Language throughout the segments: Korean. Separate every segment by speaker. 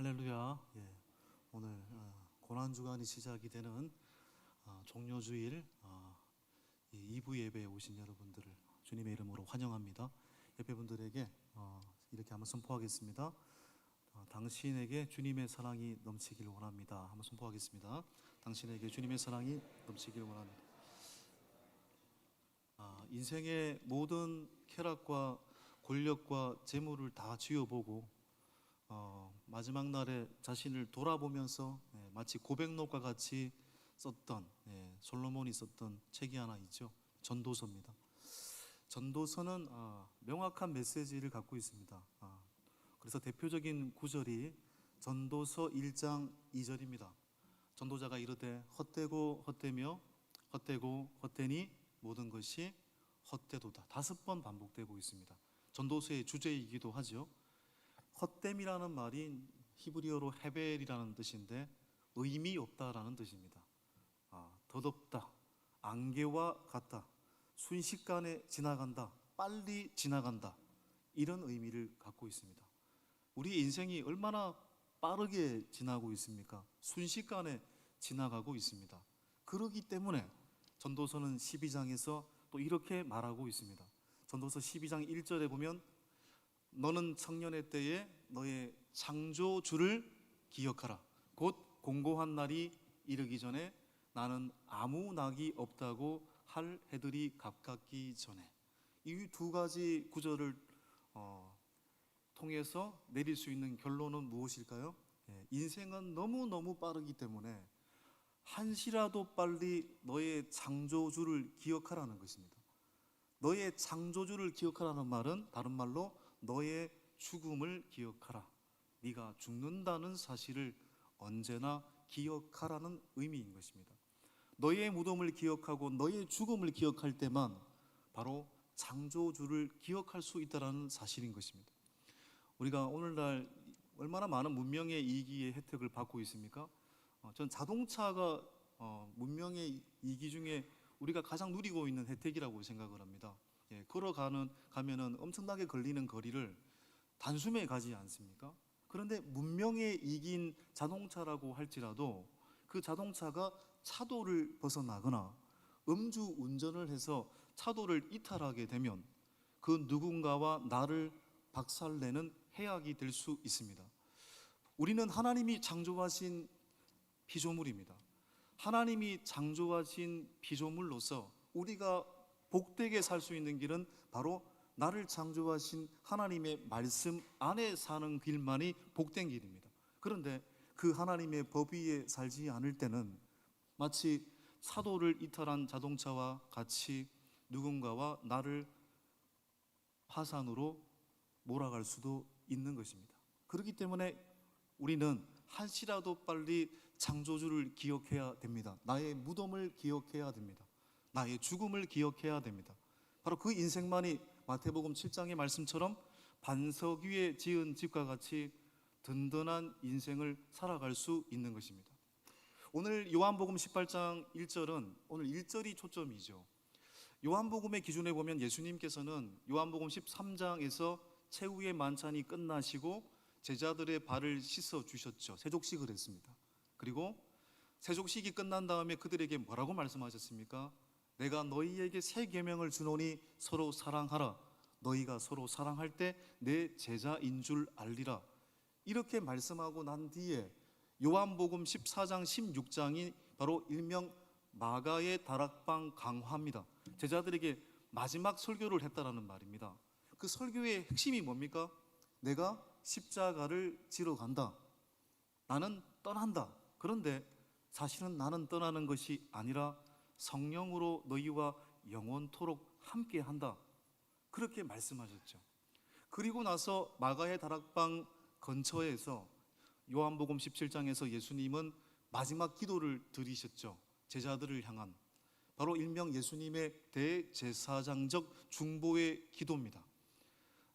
Speaker 1: 할렐루야. 오늘 고난주간이 시작이 되는 종료주일 이 2부 예배에 오신 여러분들을 주님의 이름으로 환영합니다. 옆에 분들에게 이렇게 한번 선포하겠습니다. 당신에게 주님의 사랑이 넘치길 원합니다. 한번 선포하겠습니다. 당신에게 주님의 사랑이 넘치길 원합니다. 인생의 모든 쾌락과 권력과 재물을 다 쥐어보고 마지막 날에 자신을 돌아보면서 마치 고백록과 같이 썼던 솔로몬이 썼던 책이 하나 있죠. 전도서입니다. 전도서는 명확한 메시지를 갖고 있습니다. 그래서 대표적인 구절이 전도서 1장 2절입니다. 전도자가 이르되 헛되고 헛되며 헛되고 헛되니 모든 것이 헛되도다. 5번 반복되고 있습니다. 전도서의 주제이기도 하죠. 헛됨이라는 말이 히브리어로 헤벨이라는 뜻인데 의미 없다라는 뜻입니다. 덧없다, 안개와 같다, 순식간에 지나간다, 빨리 지나간다, 이런 의미를 갖고 있습니다. 우리 인생이 얼마나 빠르게 지나고 있습니까? 순식간에 지나가고 있습니다. 그렇기 때문에 전도서는 12장에서 또 이렇게 말하고 있습니다. 전도서 12장 1절에 보면 너는 청년의 때에 너의 창조주를 기억하라. 곧 공고한 날이 이르기 전에 나는 아무 낙이 없다고 할 해들이 가깝기 전에. 이 두 가지 구절을 통해서 내릴 수 있는 결론은 무엇일까요? 인생은 너무너무 빠르기 때문에 한시라도 빨리 너의 창조주를 기억하라는 것입니다. 너의 창조주를 기억하라는 말은 다른 말로 너의 죽음을 기억하라. 네가 죽는다는 사실을 언제나 기억하라는 의미인 것입니다. 너의 무덤을 기억하고 너의 죽음을 기억할 때만 바로 창조주를 기억할 수 있다는 사실인 것입니다. 우리가 오늘날 얼마나 많은 문명의 이기의 혜택을 받고 있습니까? 전 자동차가 문명의 이기 중에 우리가 가장 누리고 있는 혜택이라고 생각을 합니다. 가면은 엄청나게 걸리는 거리를 단숨에 가지 않습니까? 그런데 문명에 이긴 자동차라고 할지라도 그 자동차가 차도를 벗어나거나 음주 운전을 해서 차도를 이탈하게 되면 그 누군가와 나를 박살내는 해악이 될 수 있습니다. 우리는 하나님이 창조하신 피조물입니다. 하나님이 창조하신 피조물로서 우리가 복되게 살 수 있는 길은 바로 나를 창조하신 하나님의 말씀 안에 사는 길만이 복된 길입니다. 그런데 그 하나님의 법 위에 살지 않을 때는 마치 차도를 이탈한 자동차와 같이 누군가와 나를 화산으로 몰아갈 수도 있는 것입니다. 그렇기 때문에 우리는 한시라도 빨리 창조주를 기억해야 됩니다. 나의 무덤을 기억해야 됩니다. 나의 죽음을 기억해야 됩니다. 바로 그 인생만이 마태복음 7장의 말씀처럼 반석 위에 지은 집과 같이 든든한 인생을 살아갈 수 있는 것입니다. 오늘 요한복음 18장 1절은 오늘 1절이 초점이죠. 요한복음의 기준에 보면 예수님께서는 요한복음 13장에서 최후의 만찬이 끝나시고 제자들의 발을 씻어 주셨죠. 세족식을 했습니다. 그리고 세족식이 끝난 다음에 그들에게 뭐라고 말씀하셨습니까? 내가 너희에게 새 계명을 주노니 서로 사랑하라. 너희가 서로 사랑할 때 내 제자인 줄 알리라. 이렇게 말씀하고 난 뒤에 요한복음 14장 16장이 바로 일명 마가의 다락방 강화입니다. 제자들에게 마지막 설교를 했다라는 말입니다. 그 설교의 핵심이 뭡니까? 내가 십자가를 지러 간다. 나는 떠난다. 그런데 사실은 나는 떠나는 것이 아니라 성령으로 너희와 영원토록 함께한다. 그렇게 말씀하셨죠. 그리고 나서 마가의 다락방 근처에서 요한복음 17장에서 예수님은 마지막 기도를 드리셨죠. 제자들을 향한 바로 일명 예수님의 대제사장적 중보의 기도입니다.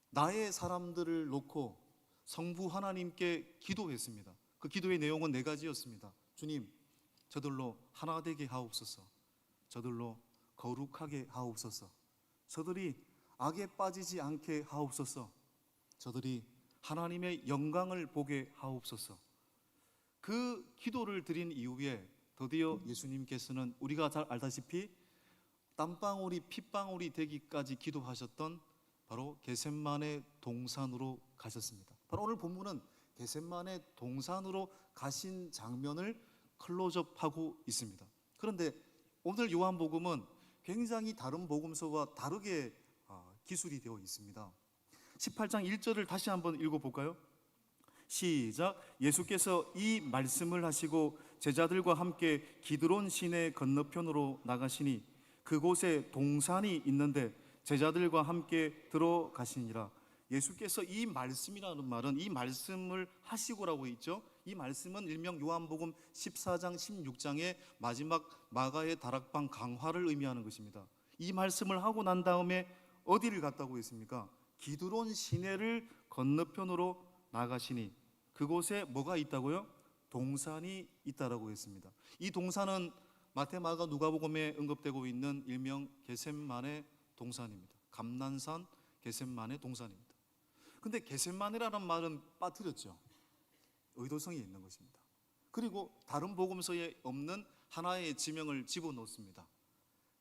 Speaker 1: 나의 사람들을 놓고 성부 하나님께 기도했습니다. 그 기도의 내용은 4가지였습니다. 주님, 저들로 하나 되게 하옵소서. 저들로 거룩하게 하옵소서. 저들이 악에 빠지지 않게 하옵소서. 저들이 하나님의 영광을 보게 하옵소서. 그 기도를 드린 이후에 드디어 예수님께서는 우리가 잘 알다시피 땀방울이 핏방울이 되기까지 기도하셨던 바로 겟셋마네 동산으로 가셨습니다. 바로 오늘 본문은 겟셋마네 동산으로 가신 장면을 클로즈업하고 있습니다. 그런데 오늘 요한복음은 굉장히 다른 복음서와 다르게 기술이 되어 있습니다. 18장 1절을 다시 한번 읽어볼까요? 시작. 예수께서 이 말씀을 하시고 제자들과 함께 기드론 시내 건너편으로 나가시니 그곳에 동산이 있는데 제자들과 함께 들어가시니라. 예수께서 이 말씀이라는 말은 이 말씀을 하시고라고 있죠. 이 말씀은 일명 요한복음 14장 16장의 마지막 마가의 다락방 강화를 의미하는 것입니다. 이 말씀을 하고 난 다음에 어디를 갔다고 했습니까? 기드론 시내를 건너편으로 나가시니 그곳에 뭐가 있다고요? 동산이 있다라고 했습니다. 이 동산은 마태, 마가, 누가복음에 언급되고 있는 일명 겟셋마네 동산입니다. 감난산 겟셋마네 동산입니다. 근데 겟셋마네라는 말은 빠뜨렸죠. 의도성이 있는 것입니다. 그리고 다른 복음서에 없는 하나의 지명을 집어넣습니다.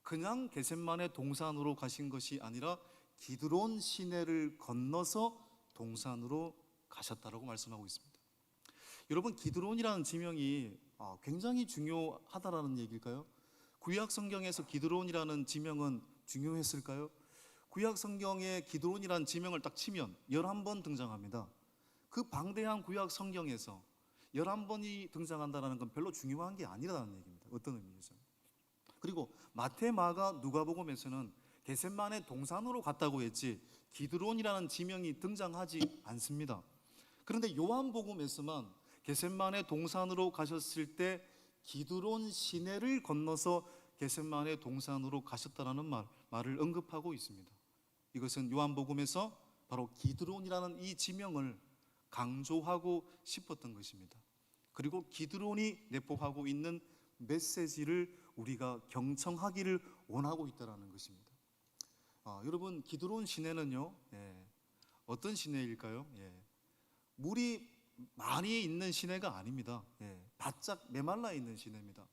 Speaker 1: 그냥 겟셋마네 동산으로 가신 것이 아니라 기드론 시내를 건너서 동산으로 가셨다라고 말씀하고 있습니다. 여러분, 기드론이라는 지명이 굉장히 중요하다라는 얘기일까요? 구약 성경에서 기드론이라는 지명은 중요했을까요? 구약 성경에 기드론이라는 지명을 딱 치면 11번 등장합니다. 그 방대한 구약 성경에서 11번이 등장한다는 건 별로 중요한 게 아니라는 얘기입니다. 어떤 의미에서? 그리고 마태, 마가, 누가복음에서는 겟셋마네 동산으로 갔다고 했지 기드론이라는 지명이 등장하지 않습니다. 그런데 요한복음에서만 겟셋마네 동산으로 가셨을 때 기드론 시내를 건너서 겟셋마네 동산으로 가셨다는 말을 언급하고 있습니다. 이것은 요한복음에서 바로 기드론이라는 이 지명을 강조하고 싶었던 것입니다. 그리고 기드론이 내포하고 있는 메시지를 우리가 경청하기를 원하고 있다는 것입니다. 여러분, 기드론 시내는요, 어떤 시내일까요? 물이 많이 있는 시내가 아닙니다. 바짝 메말라 있는 시내입니다.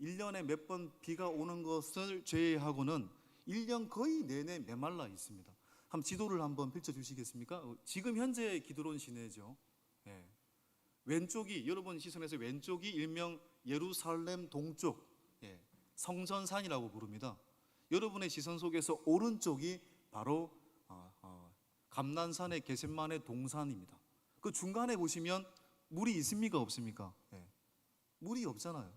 Speaker 1: 1년에 몇 번 비가 오는 것을 제외하고는 1년 거의 내내 메말라 있습니다. 한번 지도를 한번 펼쳐주시겠습니까? 지금 현재 기드론 시내죠. 왼쪽이, 여러분 시선에서 왼쪽이 일명 예루살렘 동쪽 성전산이라고 부릅니다. 여러분의 시선 속에서 오른쪽이 바로 감난산의 겟셋마네 동산입니다. 그 중간에 보시면 물이 있습니까? 없습니까? 물이 없잖아요.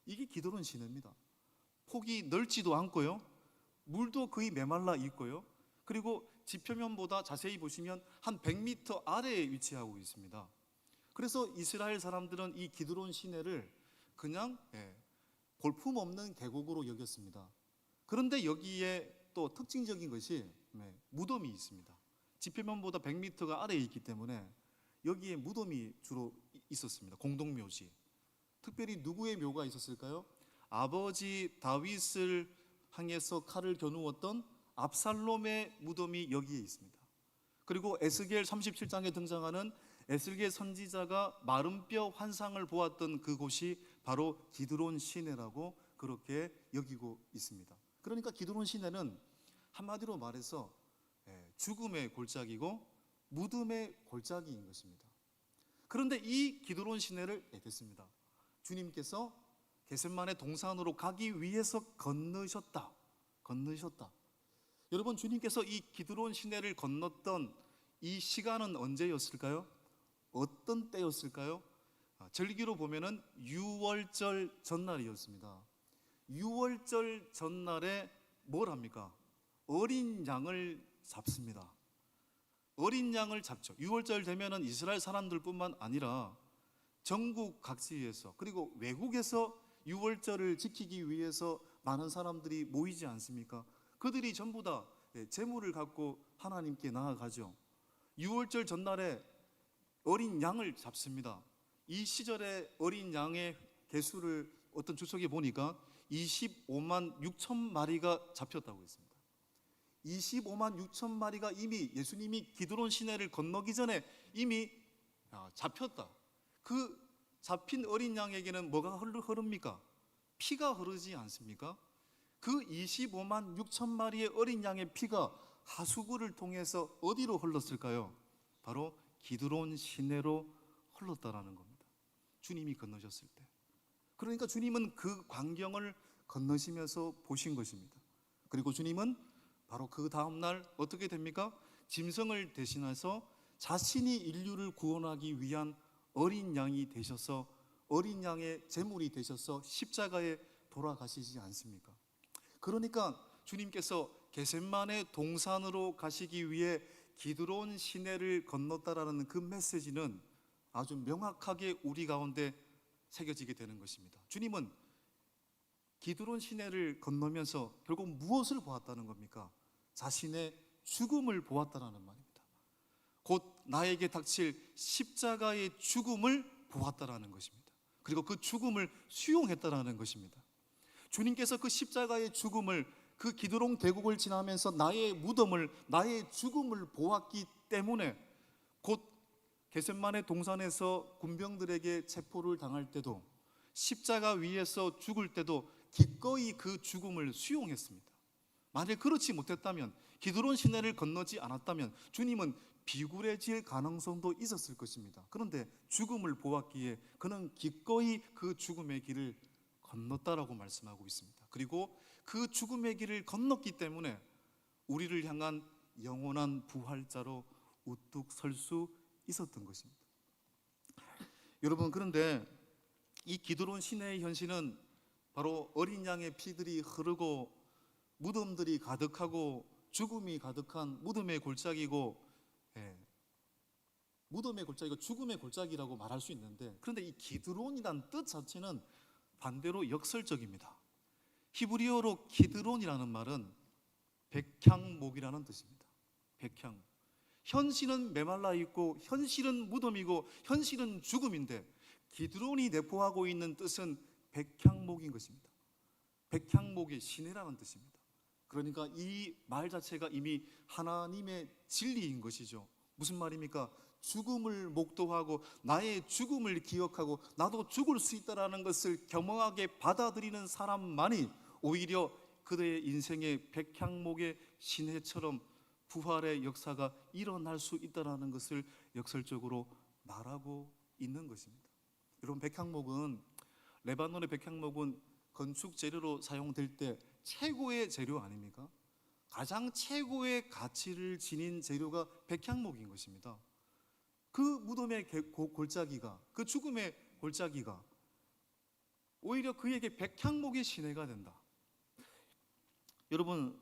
Speaker 1: 이게 기드론 시내입니다. 폭이 넓지도 않고요. 물도 거의 메말라 있고요. 그리고 지표면보다 자세히 보시면 한 100m 아래에 위치하고 있습니다. 그래서 이스라엘 사람들은 이 기드론 시내를 그냥 볼품없는 계곡으로 여겼습니다. 그런데 여기에 또 특징적인 것이 무덤이 있습니다. 지표면보다 100m가 아래에 있기 때문에 여기에 무덤이 주로 있었습니다. 공동묘지. 특별히 누구의 묘가 있었을까요? 아버지 다윗을 향해서 칼을 겨누었던 압살롬의 무덤이 여기에 있습니다. 그리고 에스겔 37장에 등장하는 에스겔 선지자가 마른 뼈 환상을 보았던 그곳이 바로 기드론 시내라고 그렇게 여기고 있습니다. 그러니까 기드론 시내는 한마디로 말해서 죽음의 골짜기고 무덤의 골짜기인 것입니다. 그런데 이 기드론 시내를 됐습니다. 주님께서 겟셋마네 동산으로 가기 위해서 건너셨다. 여러분, 주님께서 이 기드론 시내를 건넜던 이 시간은 언제였을까요? 어떤 때였을까요? 절기로 보면은 유월절 전날이었습니다. 유월절 전날에 뭘 합니까? 어린 양을 잡습니다. 어린 양을 잡죠. 유월절 되면은 이스라엘 사람들뿐만 아니라 전국 각지에서 그리고 외국에서 유월절을 지키기 위해서 많은 사람들이 모이지 않습니까? 그들이 전부 다 제물을 갖고 하나님께 나아가죠. 유월절 전날에 어린 양을 잡습니다. 이 시절에 어린 양의 개수를 어떤 주석에 보니까 25만 6천 마리가 잡혔다고 했습니다. 25만 6천 마리가 이미 예수님이 기드론 시내를 건너기 전에 이미 잡혔다. 그 잡힌 어린 양에게는 뭐가 흐릅니까? 피가 흐르지 않습니까? 그 25만 6천 마리의 어린 양의 피가 하수구를 통해서 어디로 흘렀을까요? 바로 기드론 시내로 흘렀다라는 겁니다. 주님이 건너셨을 때. 그러니까 주님은 그 광경을 건너시면서 보신 것입니다. 그리고 주님은 바로 그 다음날 어떻게 됩니까? 짐승을 대신해서 자신이 인류를 구원하기 위한 어린 양이 되셔서, 어린 양의 제물이 되셔서 십자가에 돌아가시지 않습니까? 그러니까 주님께서 겟세마네 동산으로 가시기 위해 기드론 시내를 건넜다라는 그 메시지는 아주 명확하게 우리 가운데 새겨지게 되는 것입니다. 주님은 기드론 시내를 건너면서 결국 무엇을 보았다는 겁니까? 자신의 죽음을 보았다는 말입니다. 곧 나에게 닥칠 십자가의 죽음을 보았다는 것입니다. 그리고 그 죽음을 수용했다는 것입니다. 주님께서 그 십자가의 죽음을, 그 기드론 계곡을 지나면서 나의 무덤을, 나의 죽음을 보았기 때문에 곧 겟세마네 동산에서 군병들에게 체포를 당할 때도, 십자가 위에서 죽을 때도 기꺼이 그 죽음을 수용했습니다. 만약 그렇지 못했다면, 기드론 시내를 건너지 않았다면 주님은 비굴해질 가능성도 있었을 것입니다. 그런데 죽음을 보았기에 그는 기꺼이 그 죽음의 길을 건넜다라고 말씀하고 있습니다. 그리고 그 죽음의 길을 건넜기 때문에 우리를 향한 영원한 부활자로 우뚝 설 수 있었던 것입니다. 여러분, 그런데 이 기드론 시내의 현실은 바로 어린 양의 피들이 흐르고 무덤들이 가득하고 죽음이 가득한 무덤의 골짜기고, 무덤의 골짜기가 죽음의 골짜기라고 말할 수 있는데, 그런데 이 기드론이란 뜻 자체는 반대로 역설적입니다. 히브리어로 기드론이라는 말은 백향목이라는 뜻입니다. 백향. 현실은 메말라 있고 현실은 무덤이고 현실은 죽음인데 기드론이 내포하고 있는 뜻은 백향목인 것입니다. 백향목의 시내라는 뜻입니다. 그러니까 이 말 자체가 이미 하나님의 진리인 것이죠. 무슨 말입니까? 죽음을 목도하고 나의 죽음을 기억하고 나도 죽을 수 있다는 것을 겸허하게 받아들이는 사람만이 오히려 그들의 인생의 백향목의 시내처럼 부활의 역사가 일어날 수 있다는 것을 역설적으로 말하고 있는 것입니다. 여러분, 백향목은, 레바논의 백향목은 건축 재료로 사용될 때 최고의 재료 아닙니까? 가장 최고의 가치를 지닌 재료가 백향목인 것입니다. 그 무덤의 골짜기가, 그 죽음의 골짜기가 오히려 그에게 백향목의 시내가 된다. 여러분,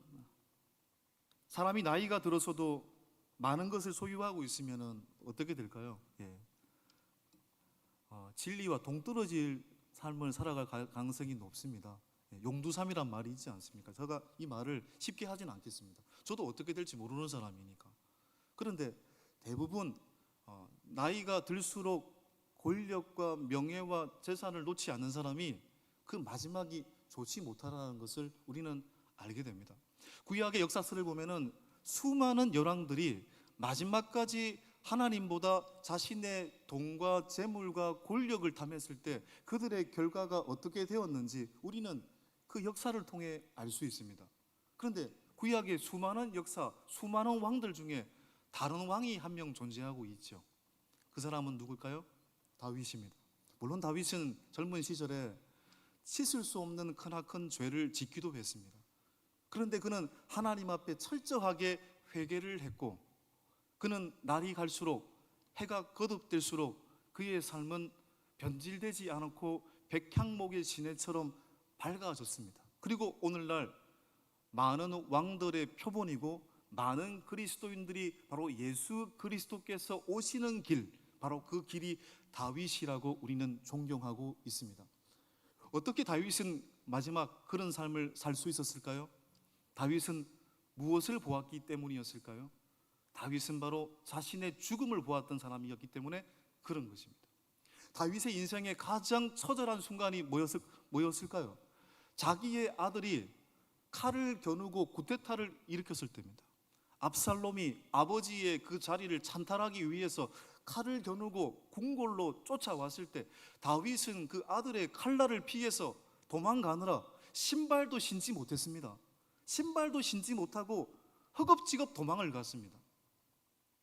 Speaker 1: 사람이 나이가 들어서도 많은 것을 소유하고 있으면 어떻게 될까요? 진리와 동떨어질 삶을 살아갈 가능성이 높습니다. 용두삼이란 말이 있지 않습니까? 제가 이 말을 쉽게 하진 않겠습니다. 저도 어떻게 될지 모르는 사람이니까. 그런데 대부분 나이가 들수록 권력과 명예와 재산을 놓지 않는 사람이 그 마지막이 좋지 못하다는 것을 우리는 알게 됩니다. 구약의 역사서를 보면은 수많은 열왕들이 마지막까지 하나님보다 자신의 돈과 재물과 권력을 탐했을 때 그들의 결과가 어떻게 되었는지 우리는 그 역사를 통해 알 수 있습니다. 그런데 구약의 수많은 역사, 수많은 왕들 중에 다른 왕이 한 명 존재하고 있죠. 그 사람은 누굴까요? 다윗입니다. 물론 다윗은 젊은 시절에 씻을 수 없는 크나큰 죄를 짓기도 했습니다. 그런데 그는 하나님 앞에 철저하게 회개를 했고, 그는 날이 갈수록, 해가 거듭될수록 그의 삶은 변질되지 않고 백향목의 시내처럼 밝아졌습니다. 그리고 오늘날 많은 왕들의 표본이고 많은 그리스도인들이 바로 예수 그리스도께서 오시는 길, 바로 그 길이 다윗이라고 우리는 존경하고 있습니다. 어떻게 다윗은 마지막 그런 삶을 살 수 있었을까요? 다윗은 무엇을 보았기 때문이었을까요? 다윗은 바로 자신의 죽음을 보았던 사람이었기 때문에 그런 것입니다. 다윗의 인생의 가장 처절한 순간이 뭐였을까요? 자기의 아들이 칼을 겨누고 쿠데타를 일으켰을 때입니다. 압살롬이 아버지의 그 자리를 찬탈하기 위해서 칼을 겨누고 궁궐로 쫓아왔을 때 다윗은 그 아들의 칼날을 피해서 도망가느라 신발도 신지 못했습니다. 신발도 신지 못하고 허겁지겁 도망을 갔습니다.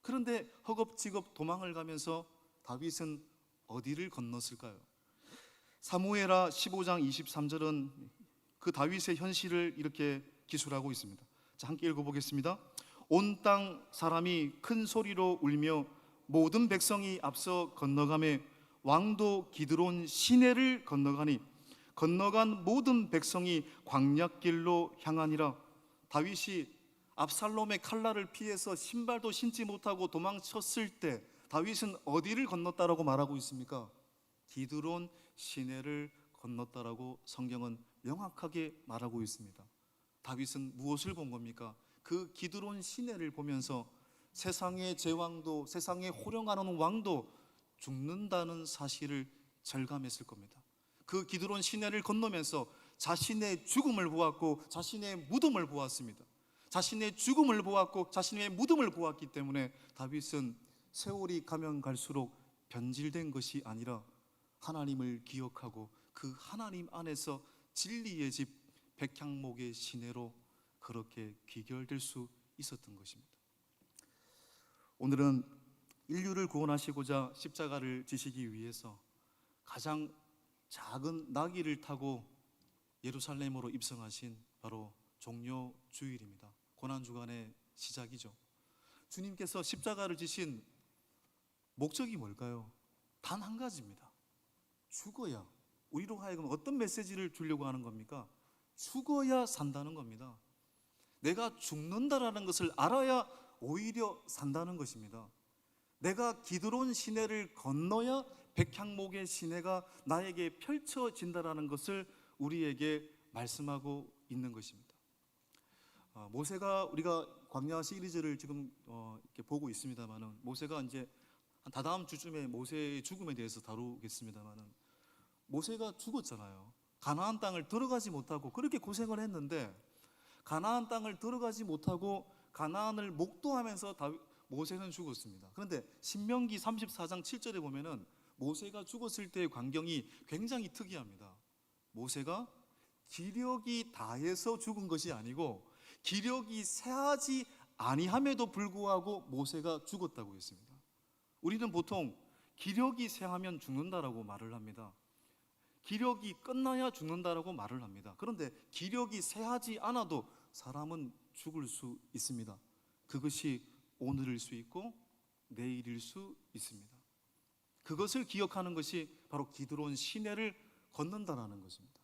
Speaker 1: 그런데 허겁지겁 도망을 가면서 다윗은 어디를 건넜을까요? 사무엘하 15장 23절은 그 다윗의 현실을 이렇게 기술하고 있습니다. 자, 함께 읽어보겠습니다. 온 땅 사람이 큰 소리로 울며 모든 백성이 앞서 건너가매 왕도 기드론 시내를 건너가니 건너간 모든 백성이 광야길로 향하니라. 다윗이 압살롬의 칼날을 피해서 신발도 신지 못하고 도망쳤을 때 다윗은 어디를 건넜다라고 말하고 있습니까? 기드론 시내를 건넜다라고 성경은 명확하게 말하고 있습니다. 다윗은 무엇을 본 겁니까? 그 기드론 시내를 보면서 세상의 제왕도, 세상에 호령하는 왕도 죽는다는 사실을 절감했을 겁니다. 그 기드론 시내를 건너면서 자신의 죽음을 보았고 자신의 무덤을 보았습니다. 자신의 죽음을 보았고 자신의 무덤을 보았기 때문에 다윗은 세월이 가면 갈수록 변질된 것이 아니라 하나님을 기억하고 그 하나님 안에서 진리의 집 백향목의 시내로 그렇게 귀결될 수 있었던 것입니다. 오늘은 인류를 구원하시고자 십자가를 지시기 위해서 가장 작은 나귀를 타고 예루살렘으로 입성하신 바로 종려 주일입니다. 고난주간의 시작이죠. 주님께서 십자가를 지신 목적이 뭘까요? 단 한 가지입니다. 죽어야, 우리로 하여금 어떤 메시지를 주려고 하는 겁니까? 죽어야 산다는 겁니다. 내가 죽는다라는 것을 알아야 오히려 산다는 것입니다. 내가 기드론 시내를 건너야 백향목의 시내가 나에게 펼쳐진다라는 것을 우리에게 말씀하고 있는 것입니다. 모세가, 우리가 광야 시리즈를 지금 이렇게 보고 있습니다만은, 모세가 이제 다다음 주쯤에 모세의 죽음에 대해서 다루겠습니다만은, 모세가 죽었잖아요. 가나안 땅을 들어가지 못하고 그렇게 고생을 했는데, 가나안 땅을 들어가지 못하고 가나안을 목도하면서 모세는 죽었습니다. 그런데 신명기 34장 7절에 보면은 모세가 죽었을 때의 광경이 굉장히 특이합니다. 모세가 기력이 다해서 죽은 것이 아니고 기력이 새하지 아니함에도 불구하고 모세가 죽었다고 했습니다. 우리는 보통 기력이 새하면 죽는다라고 말을 합니다. 기력이 끝나야 죽는다라고 말을 합니다. 그런데 기력이 새하지 않아도 사람은 죽을 수 있습니다. 그것이 오늘일 수 있고 내일일 수 있습니다. 그것을 기억하는 것이 바로 기드론 시내를 걷는다라는 것입니다.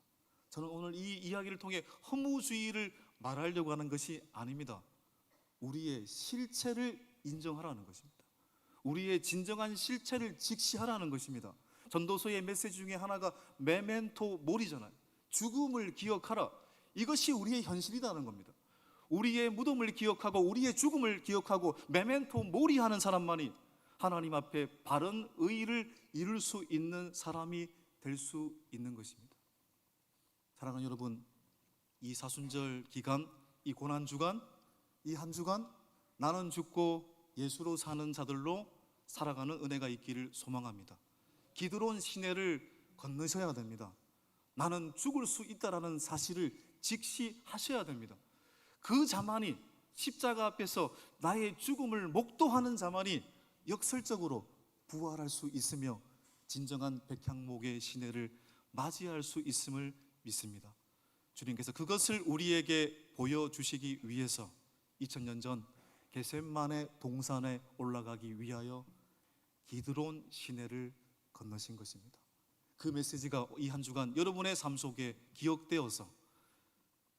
Speaker 1: 저는 오늘 이 이야기를 통해 허무주의를 말하려고 하는 것이 아닙니다. 우리의 실체를 인정하라는 것입니다. 우리의 진정한 실체를 직시하라는 것입니다. 전도서의 메시지 중에 하나가 메멘토 모리잖아요. 죽음을 기억하라. 이것이 우리의 현실이라는 겁니다. 우리의 무덤을 기억하고 우리의 죽음을 기억하고 메멘토 모리 하는 사람만이 하나님 앞에 바른 의를 이룰 수 있는 사람이 될 수 있는 것입니다. 사랑하는 여러분, 이 사순절 기간, 이 고난주간, 이 한 주간 나는 죽고 예수로 사는 자들로 살아가는 은혜가 있기를 소망합니다. 기드론 시내를 건너셔야 됩니다. 나는 죽을 수 있다라는 사실을 직시하셔야 됩니다. 그 자만이, 십자가 앞에서 나의 죽음을 목도하는 자만이 역설적으로 부활할 수 있으며 진정한 백향목의 시내를 맞이할 수 있음을 믿습니다. 주님께서 그것을 우리에게 보여주시기 위해서 2000년 전 겟셋마네 동산에 올라가기 위하여 기드론 시내를 건너신 것입니다. 그 메시지가 이 한 주간 여러분의 삶 속에 기억되어서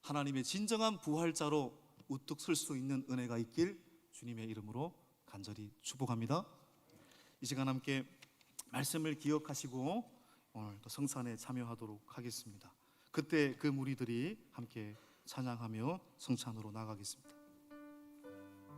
Speaker 1: 하나님의 진정한 부활자로 우뚝 설 수 있는 은혜가 있길 주님의 이름으로 간절히 축복합니다. 이 시간 함께 말씀을 기억하시고 오늘 또 성찬에 참여하도록 하겠습니다. 그때 그 무리들이 함께 찬양하며 성찬으로 나가겠습니다.